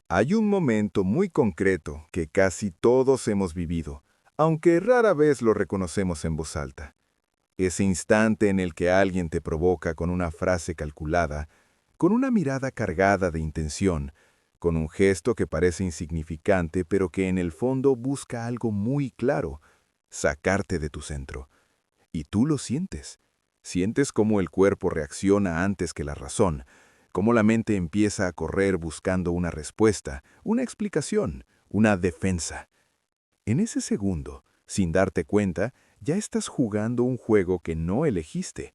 Hay un momento muy concreto que casi todos hemos vivido, aunque rara vez lo reconocemos en voz alta. Ese instante en el que alguien te provoca con una frase calculada, con una mirada cargada de intención, con un gesto que parece insignificante pero que en el fondo busca algo muy claro, sacarte de tu centro. Y tú lo sientes. Sientes cómo el cuerpo reacciona antes que la razón, cómo la mente empieza a correr buscando una respuesta, una explicación, una defensa. En ese segundo, sin darte cuenta, ya estás jugando un juego que no elegiste,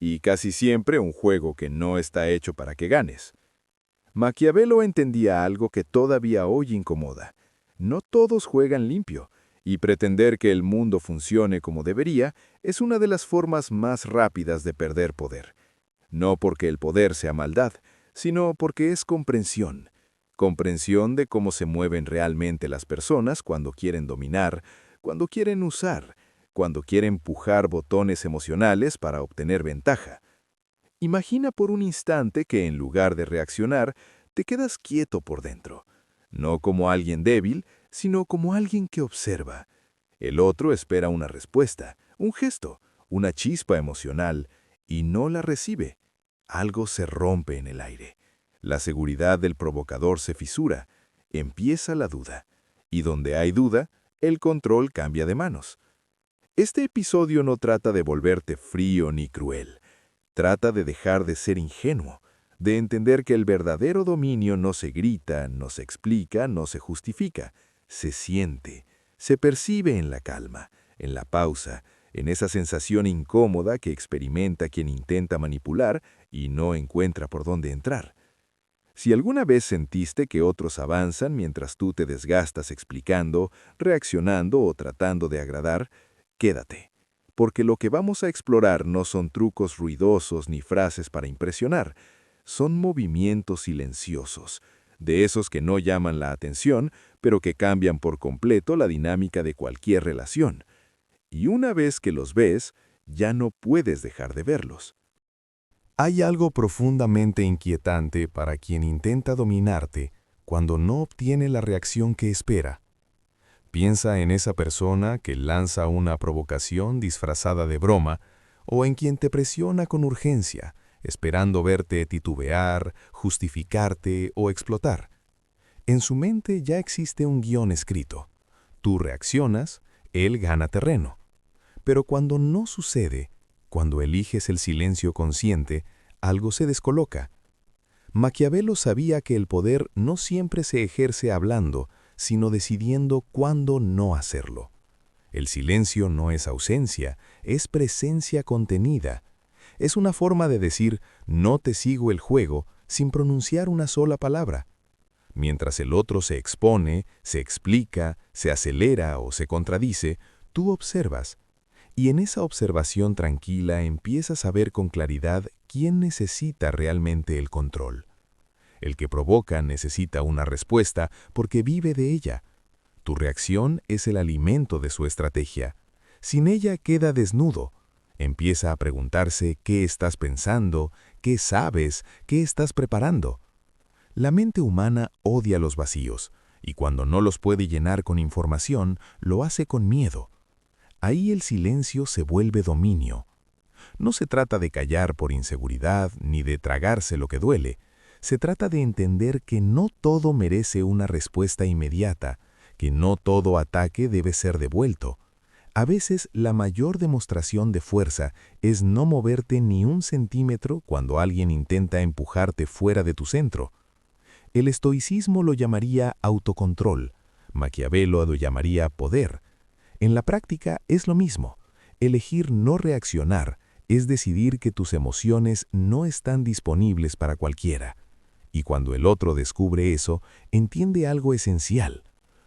y casi siempre un juego que no está hecho para que ganes. Maquiavelo entendía algo que todavía hoy incomoda. No todos juegan limpio, y pretender que el mundo funcione como debería es una de las formas más rápidas de perder poder. No porque el poder sea maldad, sino porque es comprensión. Comprensión de cómo se mueven realmente las personas cuando quieren dominar, cuando quieren usar, cuando quieren empujar botones emocionales para obtener ventaja. Imagina por un instante que en lugar de reaccionar, te quedas quieto por dentro. No como alguien débil, sino como alguien que observa. El otro espera una respuesta, un gesto, una chispa emocional, y no la recibe. Algo se rompe en el aire. La seguridad del provocador se fisura. Empieza la duda. Y donde hay duda, el control cambia de manos. Este episodio no trata de volverte frío ni cruel. Trata de dejar de ser ingenuo, de entender que el verdadero dominio no se grita, no se explica, no se justifica. Se siente, se percibe en la calma, en la pausa, en esa sensación incómoda que experimenta quien intenta manipular y no encuentra por dónde entrar. Si alguna vez sentiste que otros avanzan mientras tú te desgastas explicando, reaccionando o tratando de agradar, quédate, porque lo que vamos a explorar no son trucos ruidosos ni frases para impresionar, son movimientos silenciosos, de esos que no llaman la atención, pero que cambian por completo la dinámica de cualquier relación. Y una vez que los ves, ya no puedes dejar de verlos. Hay algo profundamente inquietante para quien intenta dominarte cuando no obtiene la reacción que espera. Piensa en esa persona que lanza una provocación disfrazada de broma o en quien te presiona con urgencia, esperando verte titubear, justificarte o explotar. En su mente ya existe un guión escrito. Tú reaccionas, él gana terreno. Pero cuando no sucede, cuando eliges el silencio consciente, algo se descoloca. Maquiavelo sabía que el poder no siempre se ejerce hablando, sino decidiendo cuándo no hacerlo. El silencio no es ausencia, es presencia contenida. Es una forma de decir, no te sigo el juego, sin pronunciar una sola palabra. Mientras el otro se expone, se explica, se acelera o se contradice, tú observas. Y en esa observación tranquila empiezas a ver con claridad quién necesita realmente el control. El que provoca necesita una respuesta porque vive de ella. Tu reacción es el alimento de su estrategia. Sin ella queda desnudo. Empieza a preguntarse qué estás pensando, qué sabes, qué estás preparando. La mente humana odia los vacíos, y cuando no los puede llenar con información, lo hace con miedo. Ahí el silencio se vuelve dominio. No se trata de callar por inseguridad ni de tragarse lo que duele. Se trata de entender que no todo merece una respuesta inmediata, que no todo ataque debe ser devuelto. A veces la mayor demostración de fuerza es no moverte ni un centímetro cuando alguien intenta empujarte fuera de tu centro. El estoicismo lo llamaría autocontrol, Maquiavelo lo llamaría poder. En la práctica es lo mismo. Elegir no reaccionar es decidir que tus emociones no están disponibles para cualquiera. Y cuando el otro descubre eso, entiende algo esencial.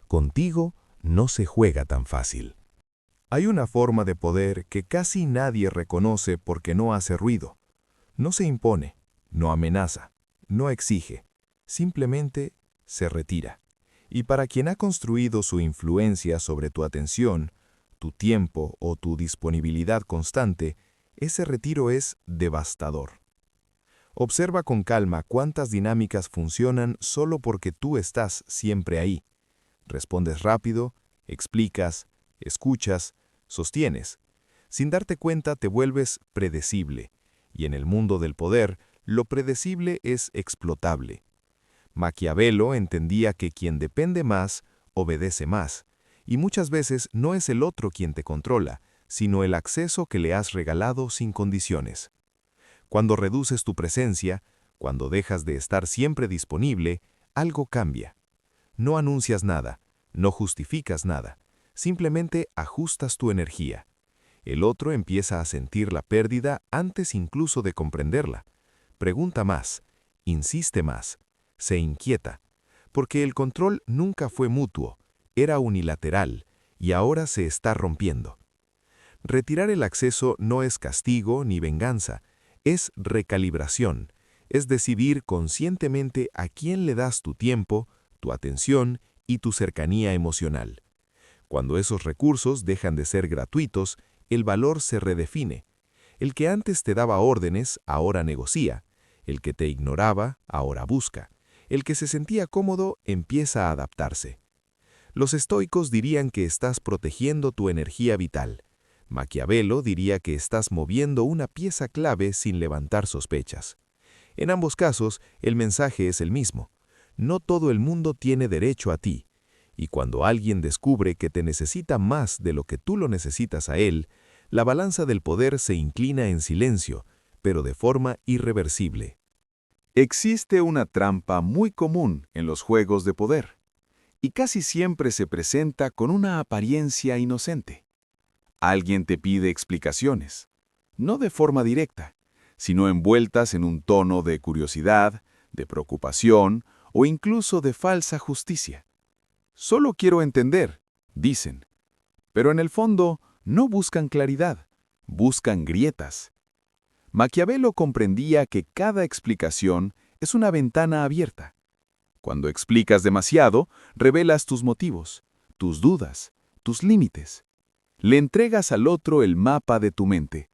Contigo no se juega tan fácil. Hay una forma de poder que casi nadie reconoce porque no hace ruido. No se impone, no amenaza, no exige. Simplemente se retira. Y para quien ha construido su influencia sobre tu atención, tu tiempo o tu disponibilidad constante, ese retiro es devastador. Observa con calma cuántas dinámicas funcionan solo porque tú estás siempre ahí. Respondes rápido, explicas, escuchas, sostienes. Sin darte cuenta te vuelves predecible, y en el mundo del poder, lo predecible es explotable. Maquiavelo entendía que quien depende más, obedece más, y muchas veces no es el otro quien te controla, sino el acceso que le has regalado sin condiciones. Cuando reduces tu presencia, cuando dejas de estar siempre disponible, algo cambia. No anuncias nada, no justificas nada, simplemente ajustas tu energía. El otro empieza a sentir la pérdida antes incluso de comprenderla. Pregunta más, insiste más, se inquieta, porque el control nunca fue mutuo, era unilateral, y ahora se está rompiendo. Retirar el acceso no es castigo ni venganza, es recalibración, es decidir conscientemente a quién le das tu tiempo, tu atención y tu cercanía emocional. Cuando esos recursos dejan de ser gratuitos, el valor se redefine. El que antes te daba órdenes, ahora negocia. El que te ignoraba, ahora busca. El que se sentía cómodo, empieza a adaptarse. Los estoicos dirían que estás protegiendo tu energía vital. Maquiavelo diría que estás moviendo una pieza clave sin levantar sospechas. En ambos casos, el mensaje es el mismo. No todo el mundo tiene derecho a ti. Y cuando alguien descubre que te necesita más de lo que tú lo necesitas a él, la balanza del poder se inclina en silencio, pero de forma irreversible. Existe una trampa muy común en los juegos de poder, y casi siempre se presenta con una apariencia inocente. Alguien te pide explicaciones, no de forma directa, sino envueltas en un tono de curiosidad, de preocupación o incluso de falsa justicia. Solo quiero entender, dicen, pero en el fondo no buscan claridad, buscan grietas. Maquiavelo comprendía que cada explicación es una ventana abierta. Cuando explicas demasiado, revelas tus motivos, tus dudas, tus límites. Le entregas al otro el mapa de tu mente.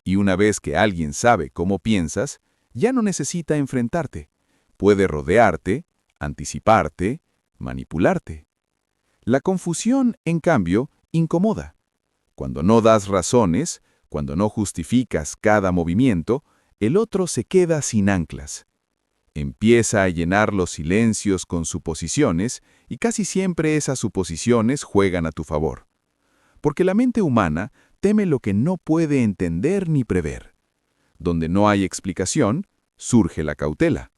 Y una vez que alguien sabe cómo piensas, ya no necesita enfrentarte. Puede rodearte, anticiparte, manipularte. La confusión, en cambio, incomoda. Cuando no das razones, cuando no justificas cada movimiento, el otro se queda sin anclas. Empieza a llenar los silencios con suposiciones y casi siempre esas suposiciones juegan a tu favor. Porque la mente humana teme lo que no puede entender ni prever. Donde no hay explicación, surge la cautela.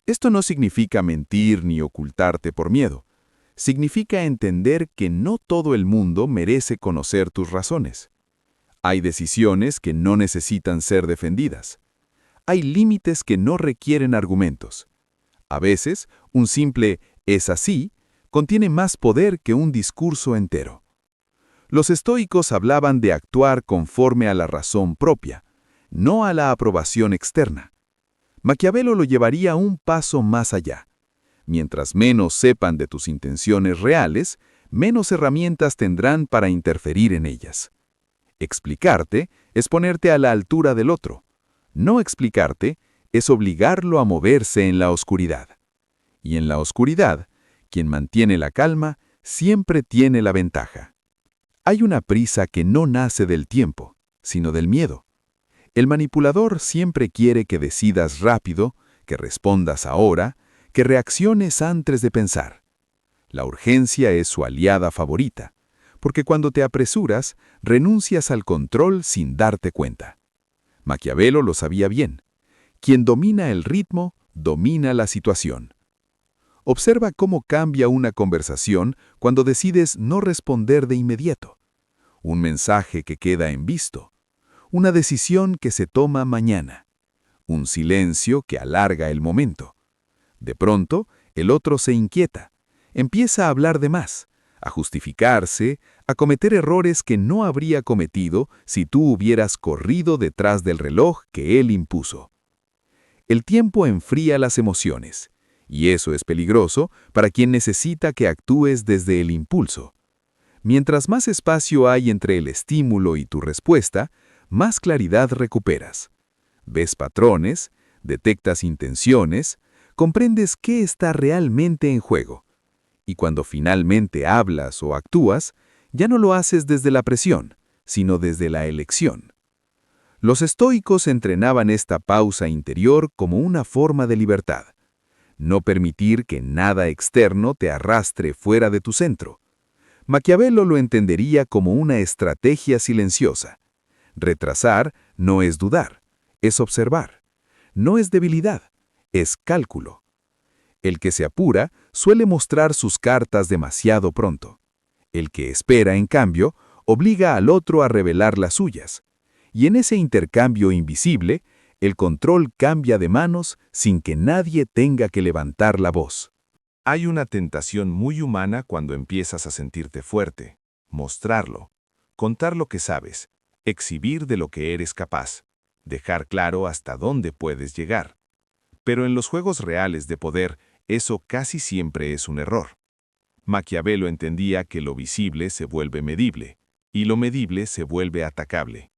Esto no significa mentir ni ocultarte por miedo. Significa entender que no todo el mundo merece conocer tus razones. Hay decisiones que no necesitan ser defendidas. Hay límites que no requieren argumentos. A veces, un simple «es así» contiene más poder que un discurso entero. Los estoicos hablaban de actuar conforme a la razón propia, no a la aprobación externa. Maquiavelo lo llevaría un paso más allá. Mientras menos sepan de tus intenciones reales, menos herramientas tendrán para interferir en ellas. Explicarte es ponerte a la altura del otro. No explicarte es obligarlo a moverse en la oscuridad. Y en la oscuridad, quien mantiene la calma siempre tiene la ventaja. Hay una prisa que no nace del tiempo, sino del miedo. El manipulador siempre quiere que decidas rápido, que respondas ahora, que reacciones antes de pensar. La urgencia es su aliada favorita, porque cuando te apresuras, renuncias al control sin darte cuenta. Maquiavelo lo sabía bien. Quien domina el ritmo, domina la situación. Observa cómo cambia una conversación cuando decides no responder de inmediato. Un mensaje que queda en visto. Una decisión que se toma mañana. Un silencio que alarga el momento. De pronto, el otro se inquieta. Empieza a hablar de más, a justificarse, a cometer errores que no habría cometido si tú hubieras corrido detrás del reloj que él impuso. El tiempo enfría las emociones, y eso es peligroso para quien necesita que actúes desde el impulso. Mientras más espacio hay entre el estímulo y tu respuesta, más claridad recuperas. Ves patrones, detectas intenciones, comprendes qué está realmente en juego. Y cuando finalmente hablas o actúas, ya no lo haces desde la presión, sino desde la elección. Los estoicos entrenaban esta pausa interior como una forma de libertad. No permitir que nada externo te arrastre fuera de tu centro. Maquiavelo lo entendería como una estrategia silenciosa. Retrasar no es dudar, es observar. No es debilidad, es cálculo. El que se apura suele mostrar sus cartas demasiado pronto. El que espera, en cambio, obliga al otro a revelar las suyas. Y en ese intercambio invisible, el control cambia de manos sin que nadie tenga que levantar la voz. Hay una tentación muy humana cuando empiezas a sentirte fuerte, mostrarlo, contar lo que sabes, exhibir de lo que eres capaz, dejar claro hasta dónde puedes llegar. Pero en los juegos reales de poder, eso casi siempre es un error. Maquiavelo entendía que lo visible se vuelve medible, y lo medible se vuelve atacable.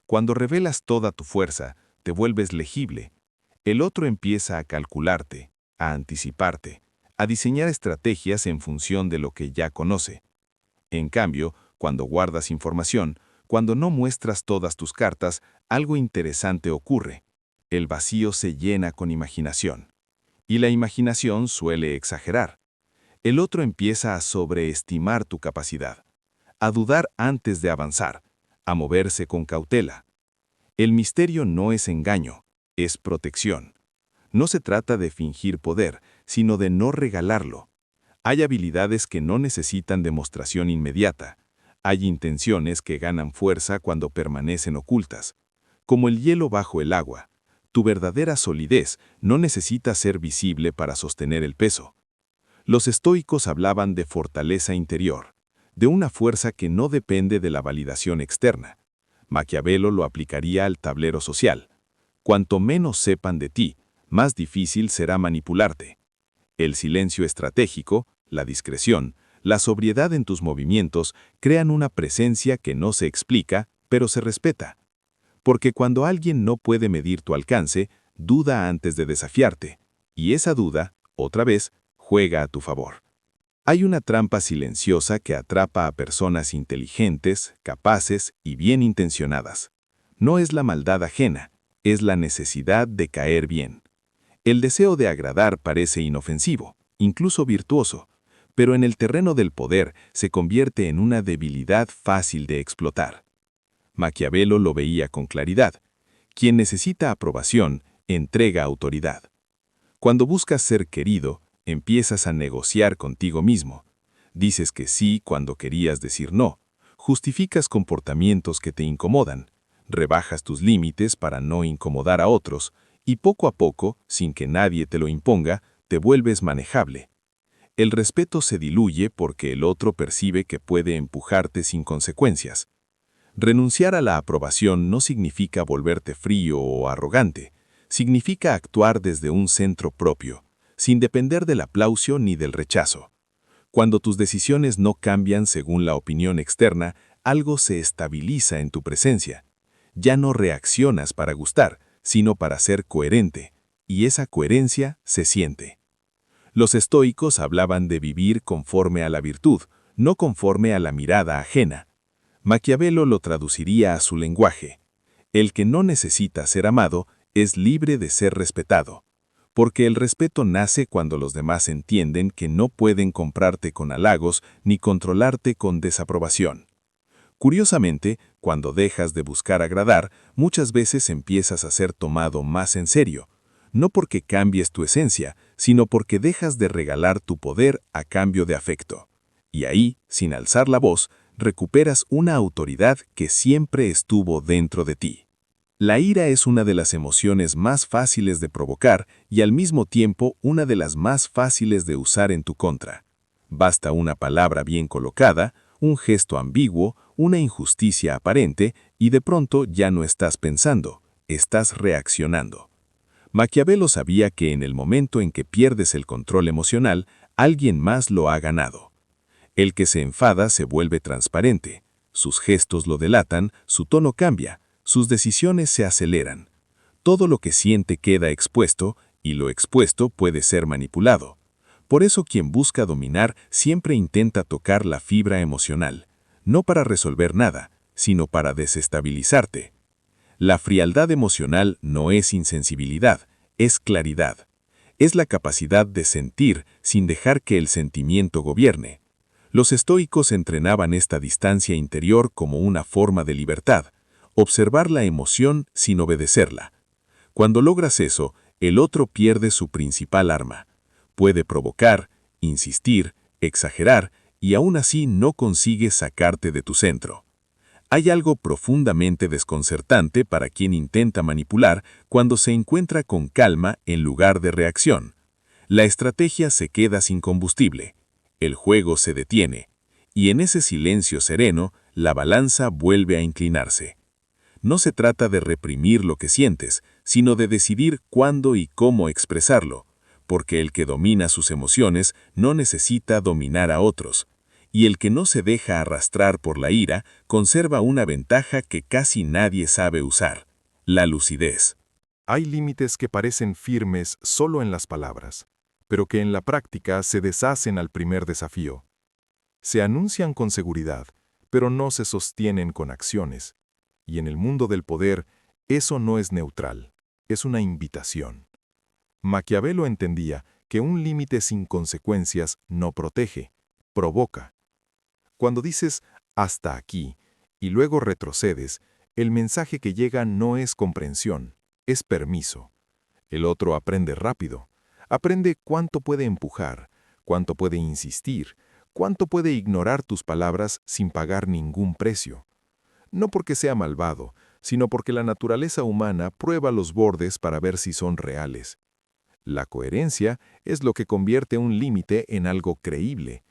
Cuando revelas toda tu fuerza, te vuelves legible. El otro empieza a calcularte, a anticiparte, a diseñar estrategias en función de lo que ya conoce. En cambio, cuando guardas información, cuando no muestras todas tus cartas, algo interesante ocurre. El vacío se llena con imaginación. Y la imaginación suele exagerar. El otro empieza a sobreestimar tu capacidad, a dudar antes de avanzar, a moverse con cautela. El misterio no es engaño, es protección. No se trata de fingir poder, sino de no regalarlo. Hay habilidades que no necesitan demostración inmediata. Hay intenciones que ganan fuerza cuando permanecen ocultas. Como el hielo bajo el agua, tu verdadera solidez no necesita ser visible para sostener el peso. Los estoicos hablaban de fortaleza interior, de una fuerza que no depende de la validación externa. Maquiavelo lo aplicaría al tablero social. Cuanto menos sepan de ti, más difícil será manipularte. El silencio estratégico, la discreción, la sobriedad en tus movimientos crean una presencia que no se explica, pero se respeta. Porque cuando alguien no puede medir tu alcance, duda antes de desafiarte, y esa duda, otra vez, juega a tu favor. Hay una trampa silenciosa que atrapa a personas inteligentes, capaces y bien intencionadas. No es la maldad ajena, es la necesidad de caer bien. El deseo de agradar parece inofensivo, incluso virtuoso, pero en el terreno del poder se convierte en una debilidad fácil de explotar. Maquiavelo lo veía con claridad. Quien necesita aprobación, entrega autoridad. Cuando buscas ser querido, empiezas a negociar contigo mismo. Dices que sí cuando querías decir no. Justificas comportamientos que te incomodan. Rebajas tus límites para no incomodar a otros. Y poco a poco, sin que nadie te lo imponga, te vuelves manejable. El respeto se diluye porque el otro percibe que puede empujarte sin consecuencias. Renunciar a la aprobación no significa volverte frío o arrogante. Significa actuar desde un centro propio, sin depender del aplauso ni del rechazo. Cuando tus decisiones no cambian según la opinión externa, algo se estabiliza en tu presencia. Ya no reaccionas para gustar, sino para ser coherente, y esa coherencia se siente. Los estoicos hablaban de vivir conforme a la virtud, no conforme a la mirada ajena. Maquiavelo lo traduciría a su lenguaje. El que no necesita ser amado es libre de ser respetado, porque el respeto nace cuando los demás entienden que no pueden comprarte con halagos ni controlarte con desaprobación. Curiosamente, cuando dejas de buscar agradar, muchas veces empiezas a ser tomado más en serio, no porque cambies tu esencia, sino porque dejas de regalar tu poder a cambio de afecto. Y ahí, sin alzar la voz, recuperas una autoridad que siempre estuvo dentro de ti. La ira es una de las emociones más fáciles de provocar y al mismo tiempo una de las más fáciles de usar en tu contra. Basta una palabra bien colocada, un gesto ambiguo, una injusticia aparente y de pronto ya no estás pensando, estás reaccionando. Maquiavelo sabía que en el momento en que pierdes el control emocional, alguien más lo ha ganado. El que se enfada se vuelve transparente, sus gestos lo delatan, su tono cambia, sus decisiones se aceleran. Todo lo que siente queda expuesto, y lo expuesto puede ser manipulado. Por eso quien busca dominar siempre intenta tocar la fibra emocional, no para resolver nada, sino para desestabilizarte. La frialdad emocional no es insensibilidad, es claridad. Es la capacidad de sentir sin dejar que el sentimiento gobierne. Los estoicos entrenaban esta distancia interior como una forma de libertad, observar la emoción sin obedecerla. Cuando logras eso, el otro pierde su principal arma. Puede provocar, insistir, exagerar, y aún así no consigue sacarte de tu centro. Hay algo profundamente desconcertante para quien intenta manipular cuando se encuentra con calma en lugar de reacción. La estrategia se queda sin combustible, el juego se detiene, y en ese silencio sereno, la balanza vuelve a inclinarse. No se trata de reprimir lo que sientes, sino de decidir cuándo y cómo expresarlo, porque el que domina sus emociones no necesita dominar a otros, y el que no se deja arrastrar por la ira conserva una ventaja que casi nadie sabe usar: la lucidez. Hay límites que parecen firmes solo en las palabras, pero que en la práctica se deshacen al primer desafío. Se anuncian con seguridad, pero no se sostienen con acciones. Y en el mundo del poder, eso no es neutral, es una invitación. Maquiavelo entendía que un límite sin consecuencias no protege, provoca. Cuando dices «hasta aquí» y luego retrocedes, el mensaje que llega no es comprensión, es permiso. El otro aprende rápido, aprende cuánto puede empujar, cuánto puede insistir, cuánto puede ignorar tus palabras sin pagar ningún precio. No porque sea malvado, sino porque la naturaleza humana prueba los bordes para ver si son reales. La coherencia es lo que convierte un límite en algo creíble.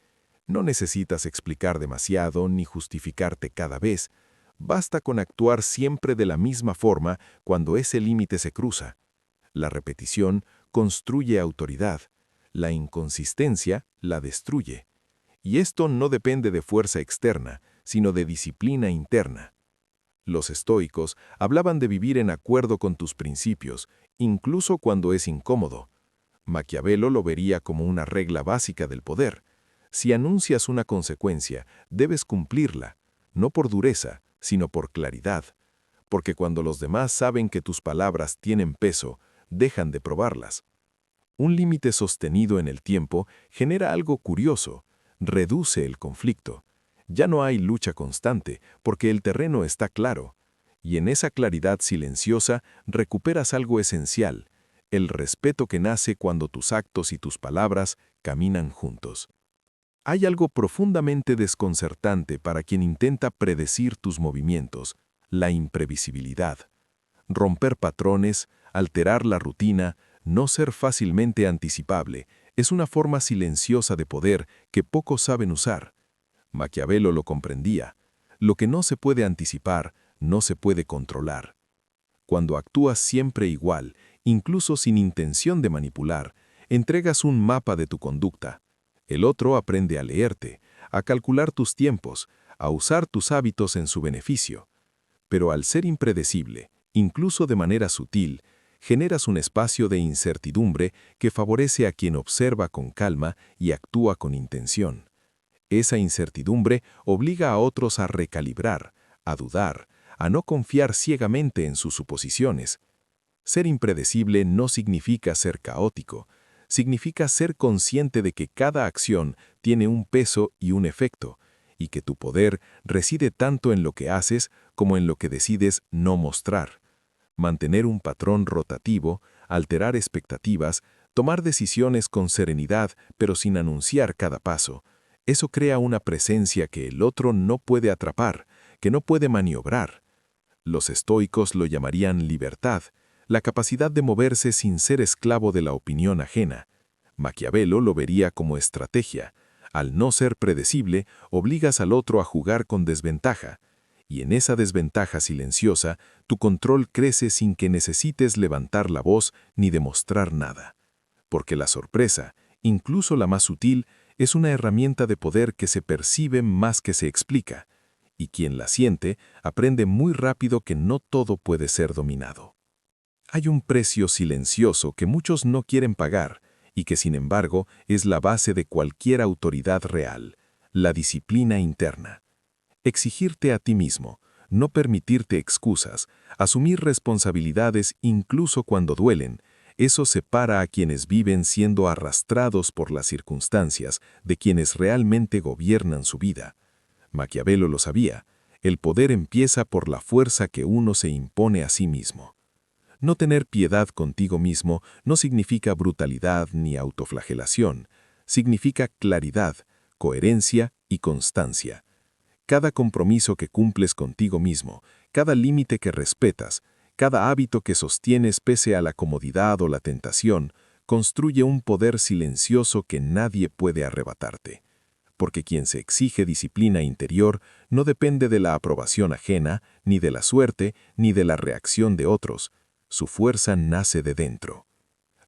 No necesitas explicar demasiado ni justificarte cada vez. Basta con actuar siempre de la misma forma cuando ese límite se cruza. La repetición construye autoridad. La inconsistencia la destruye. Y esto no depende de fuerza externa, sino de disciplina interna. Los estoicos hablaban de vivir en acuerdo con tus principios, incluso cuando es incómodo. Maquiavelo lo vería como una regla básica del poder. Si anuncias una consecuencia, debes cumplirla, no por dureza, sino por claridad. Porque cuando los demás saben que tus palabras tienen peso, dejan de probarlas. Un límite sostenido en el tiempo genera algo curioso, reduce el conflicto. Ya no hay lucha constante, porque el terreno está claro. Y en esa claridad silenciosa recuperas algo esencial, el respeto que nace cuando tus actos y tus palabras caminan juntos. Hay algo profundamente desconcertante para quien intenta predecir tus movimientos: la imprevisibilidad. Romper patrones, alterar la rutina, no ser fácilmente anticipable, es una forma silenciosa de poder que pocos saben usar. Maquiavelo lo comprendía. Lo que no se puede anticipar, no se puede controlar. Cuando actúas siempre igual, incluso sin intención de manipular, entregas un mapa de tu conducta. El otro aprende a leerte, a calcular tus tiempos, a usar tus hábitos en su beneficio. Pero al ser impredecible, incluso de manera sutil, generas un espacio de incertidumbre que favorece a quien observa con calma y actúa con intención. Esa incertidumbre obliga a otros a recalibrar, a dudar, a no confiar ciegamente en sus suposiciones. Ser impredecible no significa ser caótico, significa ser consciente de que cada acción tiene un peso y un efecto, y que tu poder reside tanto en lo que haces como en lo que decides no mostrar. Mantener un patrón rotativo, alterar expectativas, tomar decisiones con serenidad pero sin anunciar cada paso, eso crea una presencia que el otro no puede atrapar, que no puede maniobrar. Los estoicos lo llamarían libertad, la capacidad de moverse sin ser esclavo de la opinión ajena. Maquiavelo lo vería como estrategia. Al no ser predecible, obligas al otro a jugar con desventaja. Y en esa desventaja silenciosa, tu control crece sin que necesites levantar la voz ni demostrar nada. Porque la sorpresa, incluso la más sutil, es una herramienta de poder que se percibe más que se explica. Y quien la siente aprende muy rápido que no todo puede ser dominado. Hay un precio silencioso que muchos no quieren pagar y que sin embargo es la base de cualquier autoridad real, la disciplina interna. Exigirte a ti mismo, no permitirte excusas, asumir responsabilidades incluso cuando duelen, eso separa a quienes viven siendo arrastrados por las circunstancias de quienes realmente gobiernan su vida. Maquiavelo lo sabía, el poder empieza por la fuerza que uno se impone a sí mismo. No tener piedad contigo mismo no significa brutalidad ni autoflagelación, significa claridad, coherencia y constancia. Cada compromiso que cumples contigo mismo, cada límite que respetas, cada hábito que sostienes pese a la comodidad o la tentación, construye un poder silencioso que nadie puede arrebatarte. Porque quien se exige disciplina interior no depende de la aprobación ajena, ni de la suerte, ni de la reacción de otros. Su fuerza nace de dentro.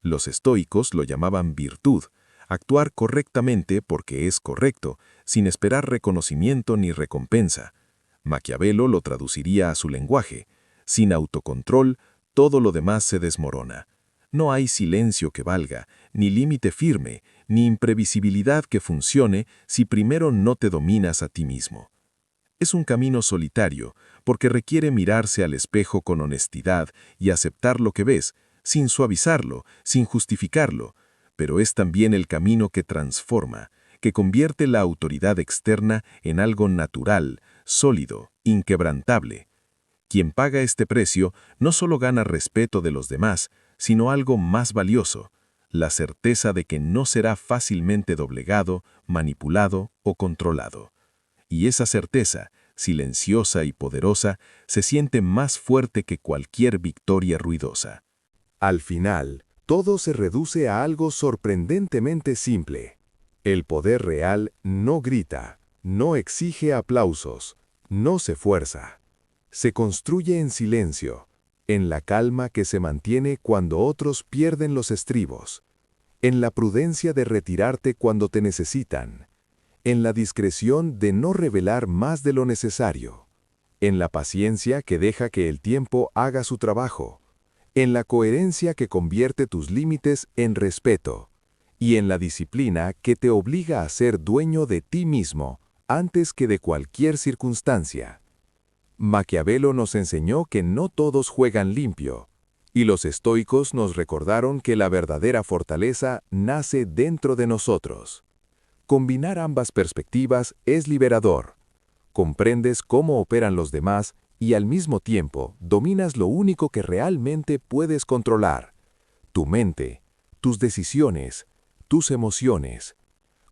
Los estoicos lo llamaban virtud, actuar correctamente porque es correcto, sin esperar reconocimiento ni recompensa. Maquiavelo lo traduciría a su lenguaje. Sin autocontrol, todo lo demás se desmorona. No hay silencio que valga, ni límite firme, ni imprevisibilidad que funcione si primero no te dominas a ti mismo. Es un camino solitario, porque requiere mirarse al espejo con honestidad y aceptar lo que ves, sin suavizarlo, sin justificarlo, pero es también el camino que transforma, que convierte la autoridad externa en algo natural, sólido, inquebrantable. Quien paga este precio no solo gana respeto de los demás, sino algo más valioso, la certeza de que no será fácilmente doblegado, manipulado o controlado. Y esa certeza, silenciosa y poderosa, se siente más fuerte que cualquier victoria ruidosa. Al final, todo se reduce a algo sorprendentemente simple. El poder real no grita, no exige aplausos, no se fuerza. Se construye en silencio, en la calma que se mantiene cuando otros pierden los estribos, en la prudencia de retirarte cuando te necesitan, en la discreción de no revelar más de lo necesario, en la paciencia que deja que el tiempo haga su trabajo, en la coherencia que convierte tus límites en respeto, y en la disciplina que te obliga a ser dueño de ti mismo antes que de cualquier circunstancia. Maquiavelo nos enseñó que no todos juegan limpio, y los estoicos nos recordaron que la verdadera fortaleza nace dentro de nosotros. Combinar ambas perspectivas es liberador. Comprendes cómo operan los demás y al mismo tiempo dominas lo único que realmente puedes controlar: tu mente, tus decisiones, tus emociones.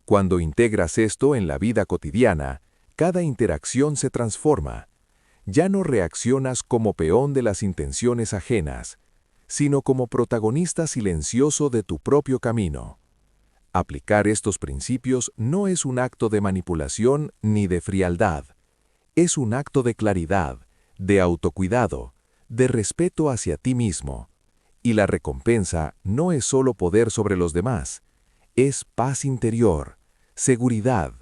Cuando integras esto en la vida cotidiana, cada interacción se transforma. Ya no reaccionas como peón de las intenciones ajenas, sino como protagonista silencioso de tu propio camino. Aplicar estos principios no es un acto de manipulación ni de frialdad. Es un acto de claridad, de autocuidado, de respeto hacia ti mismo. Y la recompensa no es solo poder sobre los demás, es paz interior, seguridad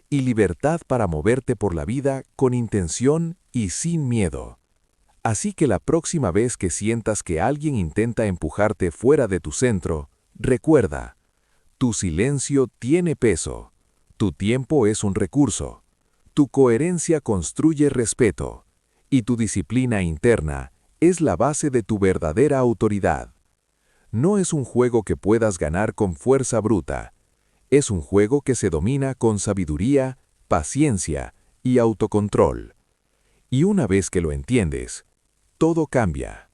y libertad para moverte por la vida con intención y sin miedo. Así que la próxima vez que sientas que alguien intenta empujarte fuera de tu centro, recuerda: tu silencio tiene peso, tu tiempo es un recurso, tu coherencia construye respeto, y tu disciplina interna es la base de tu verdadera autoridad. No es un juego que puedas ganar con fuerza bruta, es un juego que se domina con sabiduría, paciencia y autocontrol. Y una vez que lo entiendes, todo cambia.